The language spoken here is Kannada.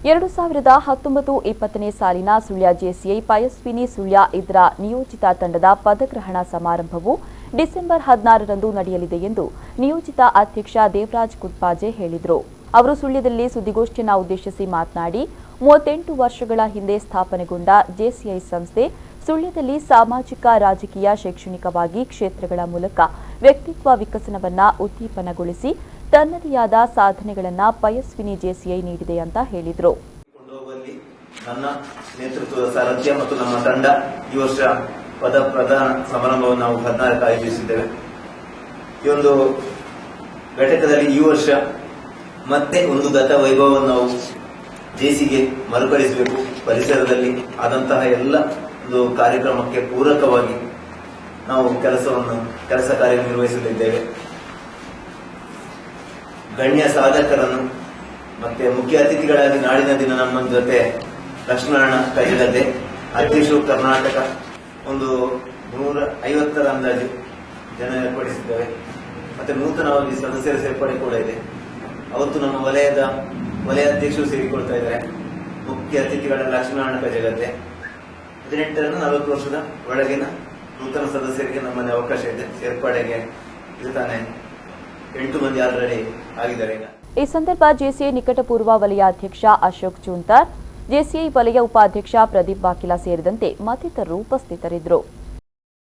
2019-20 ಸಾಲಿನ ಸುಳ್ಯ ಜೆಸಿಐ ಪಯಸ್ವಿನಿ ಸುಳ್ಯ ಇದರ ನಿಯೋಜಿತ ತಂಡದ ಪದಗ್ರಹಣ ಸಮಾರಂಭವು ಡಿಸೆಂಬರ್ 16ರಂದು ನಡೆಯಲಿದೆ ಎಂದು ನಿಯೋಜಿತ ಅಧ್ಯಕ್ಷ ದೇವರಾಜ್ ಕುತ್ಪಾಜೆ ಹೇಳಿದರು. ಅವರು ಸುಳ್ಯದಲ್ಲಿ ಸುದ್ದಿಗೋಷ್ಠಿಯನ್ನು ಉದ್ದೇಶಿಸಿ ಮಾತನಾಡಿ 38 ವರ್ಷಗಳ ಹಿಂದೆ ಸ್ಥಾಪನೆಗೊಂಡ ಜೆಸಿಐ ಸಂಸ್ಥೆ ಸುಳ್ಯದಲ್ಲಿ ಸಾಮಾಜಿಕ, ರಾಜಕೀಯ, ಶೈಕ್ಷಣಿಕವಾಗಿ ಕ್ಷೇತ್ರಗಳ ಮೂಲಕ ವ್ಯಕ್ತಿತ್ವ ವಿಕಸನವನ್ನು ಉದ್ದೀಪನಗೊಳಿಸಿ ತನ್ನದೇ ಆದ ಸಾಧನೆಗಳನ್ನು ಪಯಸ್ವಿನಿ ಜೆಸಿಐ ನೀಡಿದೆ ಅಂತ ಹೇಳಿದರು. ನನ್ನ ನೇತೃತ್ವದ ಸಾರಥ್ಯ ಮತ್ತು ನಮ್ಮ ತಂಡ ಈ ವರ್ಷ ಪದ ಪ್ರದಾನ ಸಮಾರಂಭವನ್ನು ನಾವು 14ಕ್ಕೆ ಆಯೋಜಿಸಿದ್ದೇವೆ. ಈ ಒಂದು ಘಟಕದಲ್ಲಿ ಈ ವರ್ಷ ಮತ್ತೆ ಒಂದು ಗತ ವೈಭವವನ್ನು ನಾವು ಜೆಸಿಗೆ ಮರುಕಳಿಸಬೇಕು. ಪರಿಸರದಲ್ಲಿ ಆದಂತಹ ಎಲ್ಲ ಒಂದು ಕಾರ್ಯಕ್ರಮಕ್ಕೆ ಪೂರಕವಾಗಿ ನಾವು ಕೆಲಸ ಕಾರ್ಯನಿರ್ವಹಿಸಲಿದ್ದೇವೆ. ಗಣ್ಯ ಸಾಧಕರನ್ನು ಮತ್ತೆ ಮುಖ್ಯ ಅತಿಥಿಗಳಾಗಿ ನಾಡಿನ ದಿನ ನಮ್ಮ ಜೊತೆ ಲಕ್ಷ್ಮಣ ಕೈಗದ್ದೆ ಅಧ್ಯಕ್ಷರು ಕರ್ನಾಟಕ ಒಂದು 150ರ ಅಂದಾಜು ಜನ ಏರ್ಪಡಿಸಿದ್ದೇವೆ. ಮತ್ತೆ ನೂತನವಾಗಿ ಸದಸ್ಯರ ಸೇರ್ಪಡೆ ಕೂಡ ಇದೆ. ಅವತ್ತು ನಮ್ಮ ವಲಯಾಧ್ಯಕ್ಷರು ಸೇರಿಕೊಳ್ತಾ ಇದ್ದಾರೆ. ಮುಖ್ಯ ಅತಿಥಿಗಳ ಲಕ್ಷ್ಮಣ ಕೈಗದ್ದೆ 18ರಿಂದ 40 ವರ್ಷದ ಒಳಗಿನ ನೂತನ ಸದಸ್ಯರಿಗೆ ನಮ್ಮಲ್ಲಿ ಅವಕಾಶ ಇದೆ ಸೇರ್ಪಡೆಗೆ. ಇರ್ತಾನೆ 8 ಮಂದಿ ಆಲ್ರೆಡಿ ಆಗಿದ್ದಾರೆ. ಈ ಸಂದರ್ಭ ಜೆಸಿಐ ನಿಕಟಪೂರ್ವ ವಲಯಾಧ್ಯಕ್ಷ ಅಶೋಕ್ ಚೂಂತಾರ್, ಜೆಸಿಐ ವಲಯ ಉಪಾಧ್ಯಕ್ಷ ಪ್ರದೀಪ್ ಬಾಕಿಲಾ ಸೇರಿದಂತೆ ಮತ್ತಿತರರು ಉಪಸ್ಥಿತರಿದ್ದರು.